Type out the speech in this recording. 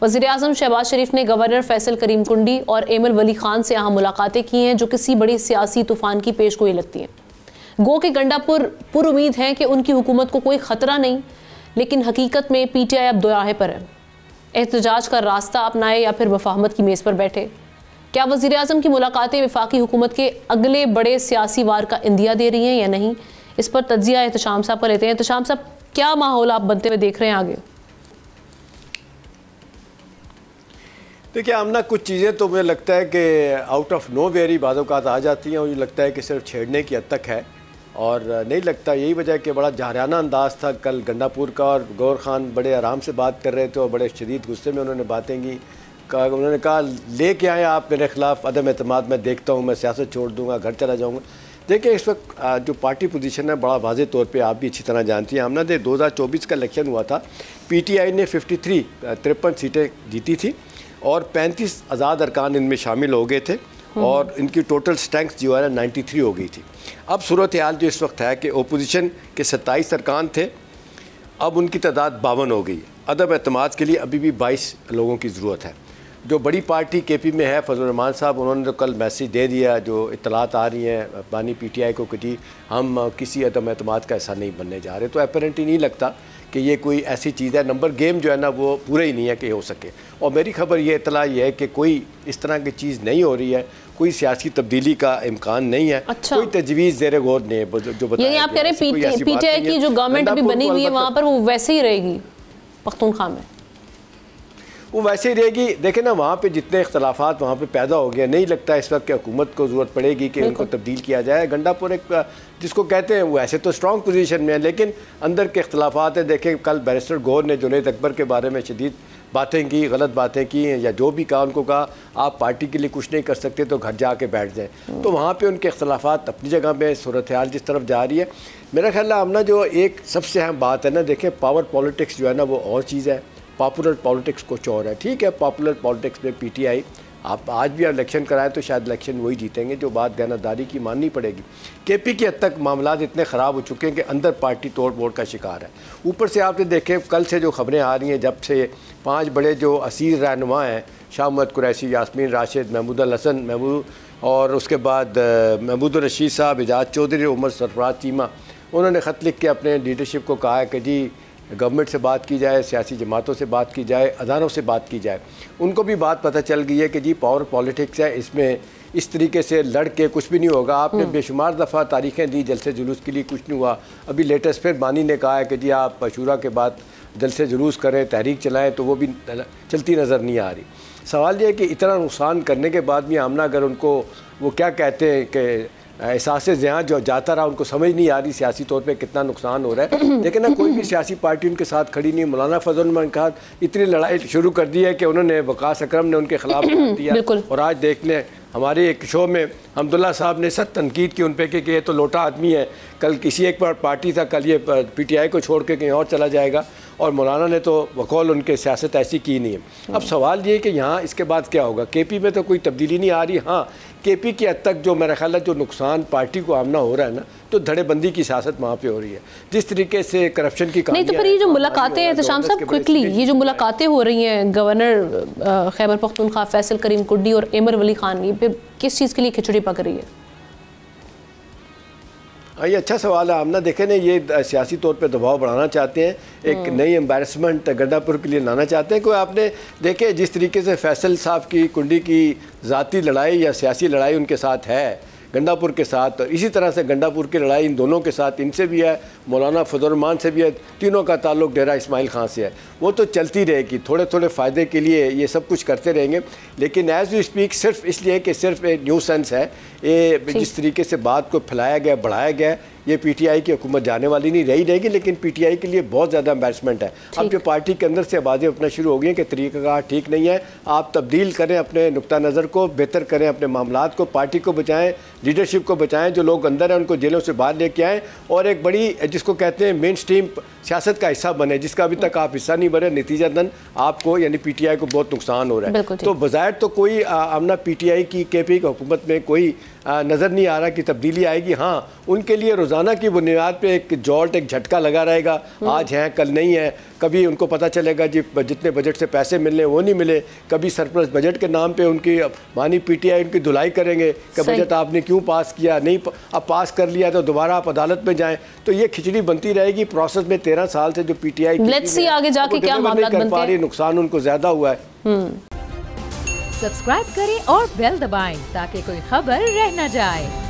वज़ीर-ए-आज़म शहबाज शरीफ ने गवर्नर फैसल करीम कुंडी और एमर वली खान से अहम मुलाकातें की हैं, जो किसी बड़ी सियासी तूफान की पेशगोई लगती हैं। गो के गंडापुर पुर उम्मीद हैं कि उनकी हुकूमत को कोई ख़तरा नहीं, लेकिन हकीकत में PTI अब दोराहे पर है। एहतजाज का रास्ता अपनाए या फिर मुफाहमत की मेज़ पर बैठे। क्या वज़ीर-ए-आज़म की मुलाकातें वफाकी हुकूमत के अगले बड़े सियासी वार का इंदिया दे रही हैं या नहीं? इस पर तज्जिया एहतशाम साहब पर लेते हैं। एहतशाम साहब, क्या माहौल आप बनते हुए देख रहे हैं आगे? देखिए आमना, कुछ चीज़ें तो मुझे लगता है कि आउट ऑफ नो वेयर ही बाज़ औक़ात आ जाती हैं। मुझे लगता है कि सिर्फ छेड़ने की हद तक है और नहीं लगता यही वजह कि बड़ा जाहराना अंदाज़ था कल गंडापुर का, और गौर खान बड़े आराम से बात कर रहे थे और बड़े शदीद गुस्से में उन्होंने बातें की। उन्होंने कहा लेके आए आप मेरे ख़िलाफ़ अदम एतमाद, मैं देखता हूँ, मैं सियासत छोड़ दूँगा, घर चला जाऊँगा। देखिए इस वक्त जो पार्टी पोजीशन है बड़ा वाज़े तौर पे आप भी अच्छी तरह जानती हैं। हमने 2024 का इलेक्शन हुआ था, PTI ने 53 सीटें जीती थी और 35 आज़ाद अरकान इनमें शामिल हो गए थे और इनकी टोटल स्ट्रेंथ जो है ना 93 हो गई थी। अब सूरत हाल जो इस वक्त है कि ओपोजिशन के 27 अरकान थे, अब उनकी तादाद 52 हो गई है। अदम एतमाद के लिए अभी भी 22 लोगों की ज़रूरत है। जो बड़ी पार्टी KP में है, फजल रहमान साहब, उन्होंने तो कल मैसेज दे दिया, जो इत्तलात आ रही हैं बानी PTI को कि जी हम किसी अदम एतमाद का हिस्सा नहीं बनने जा रहे। तो अपरेंटली नहीं लगता कि ये कोई ऐसी चीज़ है। नंबर गेम जो है ना वो पूरा ही नहीं है कि हो सके। और मेरी खबर ये इत्तला ये है कि कोई इस तरह की चीज़ नहीं हो रही है, कोई सियासी तब्दीली का इम्कान नहीं है। अच्छा। कोई तजवीज़ ज़ेर गौर नहीं है जो बताया। आप कह रहे हैं PTI की जो गवर्नमेंट अभी बनी हुई है वहाँ पर वो वैसे ही रहेगी, पख्तूनख्वा में वो वैसे ही रहेगी। देखें ना, वहाँ पे जितने इख्तलाफात वहाँ पे पैदा हो गए, नहीं लगता इस वक्त कि हुकूमत को ज़रूरत पड़ेगी कि उनको तब्दील किया जाए। गंडापुर एक जिसको कहते हैं वो ऐसे तो स्ट्रॉन्ग पोजीशन में है, लेकिन अंदर के इख्तलाफात हैं। देखें कल बैरिस्टर गौर ने जुनैद अकबर के बारे में शदीद बातें की, गलत बातें की, या जो भी कहा, उनको कहा आप पार्टी के लिए कुछ नहीं कर सकते तो घर जा के बैठ जाएँ। तो वहाँ पर उनके इख्तलाफात अपनी जगह पर, सूरत हाल जिस तरफ जा रही है, मेरा ख्याल है हमने जो एक सबसे अहम बात है ना, देखें पावर पॉलिटिक्स जो है ना वो और चीज़ है, पॉपुलर पॉलिटिक्स कुछ और है। ठीक है, पॉपुलर पॉलिटिक्स में PTI आप आज भी इलेक्शन कराएं तो शायद इलेक्शन वही जीतेंगे, जो बात गहनादारी की माननी पड़ेगी। KP की हद तक मामला इतने ख़राब हो चुके हैं कि अंदर पार्टी तोड़ मोड़ का शिकार है। ऊपर से आपने देखे कल से जो खबरें आ रही हैं, जब से 5 बड़े जो असीर रहनुमा हैं, शाह मोहम्मद कुरैशी, यास्मीन राशिद, महमूद अल हसन महमूद, और उसके बाद महमूद रशीद साहब, एजाज चौधरी, उमर सरफराज चीमा, उन्होंने ख़त लिख के अपने लीडरशिप को कहा है कि जी गवर्नमेंट से बात की जाए, सियासी जमातों से बात की जाए, अदारों से बात की जाए। उनको भी बात पता चल गई है कि जी पावर पॉलिटिक्स है, इसमें इस तरीके से लड़ के कुछ भी नहीं होगा। आपने बेशुमार दफ़ा तारीखें दी, जलसे जुलूस के लिए कुछ नहीं हुआ। अभी लेटेस्ट फिर बानी ने कहा है कि जी आप शुरा के बाद जलसे जुलूस करें, तहरीक चलाएँ, तो वो भी चलती नज़र नहीं आ रही। सवाल ये है कि इतना नुकसान करने के बाद भी आमना अगर उनको वो क्या कहते हैं कि एहसास ज़ियाँ जो जाता रहा, उनको समझ नहीं आ रही सियासी तौर पे कितना नुकसान हो रहा है। लेकिन ना कोई भी सियासी पार्टी उनके साथ खड़ी नहीं। मौलाना फजल रहमान के साथ इतनी लड़ाई शुरू कर दी है कि उन्होंने वकास अकरम ने उनके खिलाफ दिया, और आज देख लें हमारे एक शो में हमदुल्ला साहब ने सख्त तनकीद की उन पर कि ये तो लोटा आदमी है, कल किसी एक पार्टी था, कल ये PTI को छोड़ के कहीं और चला जाएगा, और मौलाना ने तो वकौल उनके सियासत ऐसी की नहीं है। अब सवाल ये है कि यहाँ इसके बाद क्या होगा। KP में तो कोई तब्दीली नहीं आ रही। हाँ, KP की हद तक जो मेरा ख्याल है जो नुकसान पार्टी को आमना हो रहा है ना, तो धड़ेबंदी की सियासत वहाँ पे हो रही है, जिस तरीके से करप्शन की नहीं। तो फिर ये जो मुलाकातें हैं एहतशाम साहब, क्विकली ये जो मुलाकातें हो रही हैं गवर्नर खैबर पख्तूनख्वा फैसल करीम कुंडी और एमर वली खान, ये फिर किस चीज़ के लिए खिचड़ी पक रही है? हाँ, ये अच्छा सवाल है। आमना देखें ना, ये सियासी तौर पे दबाव बढ़ाना चाहते हैं, एक नई एम्बेरसमेंट गंडापुर के लिए लाना चाहते हैं। कोई आपने देखे जिस तरीके से फैसल साहब की कुंडी की ज़ाती लड़ाई या सियासी लड़ाई उनके साथ है गंडापुर के साथ, और इसी तरह से गंडापुर की लड़ाई इन दोनों के साथ, इनसे भी है, मौलाना फजल रहमान से भी है, तीनों का ताल्लुक डेरा इस्माइल खान से है। वो तो चलती रहेगी, थोड़े थोड़े फ़ायदे के लिए ये सब कुछ करते रहेंगे। लेकिन एज़ वी स्पीक सिर्फ इसलिए कि सिर्फ एक न्यू सेंस है, ये जिस तरीके से बात को फैलाया गया, बढ़ाया गया, ये PTI की हुकूमत जाने वाली नहीं रहेगी, लेकिन PTI के लिए बहुत ज़्यादा एम्बेरसमेंट है। अब जो पार्टी के अंदर से आवाज़ें उठना शुरू हो गई हैं कि तरीक़ाकार ठीक नहीं है, आप तब्दील करें, अपने नुक्ता नज़र को बेहतर करें, अपने मामलात को, पार्टी को बचाएं, लीडरशिप को बचाएं, जो लोग अंदर हैं उनको जेलों से बाहर लेके आएँ, और एक बड़ी जिसको कहते हैं मेन स्ट्रीम सियासत का हिस्सा बने, जिसका अभी तक आप हिस्सा नहीं बने। नतीजतन आपको यानी PTI को बहुत नुकसान हो रहा है। तो बज़ाहिर तो कोई आमना PTI की KP की हुकूमत में कोई नज़र नहीं आ रहा कि तब्दीली आएगी। हाँ, उनके लिए रोज़ाना रोज़ाना की बुनियाद पे एक जॉल्ट, एक झटका लगा रहेगा। आज हैं कल नहीं है, कभी उनको पता चलेगा जी जितने बजट से पैसे मिलने वो नहीं मिले, कभी सरप्लस बजट के नाम पे उनकी मानी पीटीआई उनकी धुलाई करेंगे कि बजट आपने क्यों पास किया, नहीं अब पास कर लिया तो दोबारा आप अदालत में जाएं। तो ये खिचड़ी बनती रहेगी प्रोसेस में। 13 साल से जो पीटीआई आगे जाके क्या मामला कर पा रही, नुकसान उनको ज्यादा हुआ है। सब्सक्राइब करें और बेल दबाएं ताकि कोई खबर रह न जाए।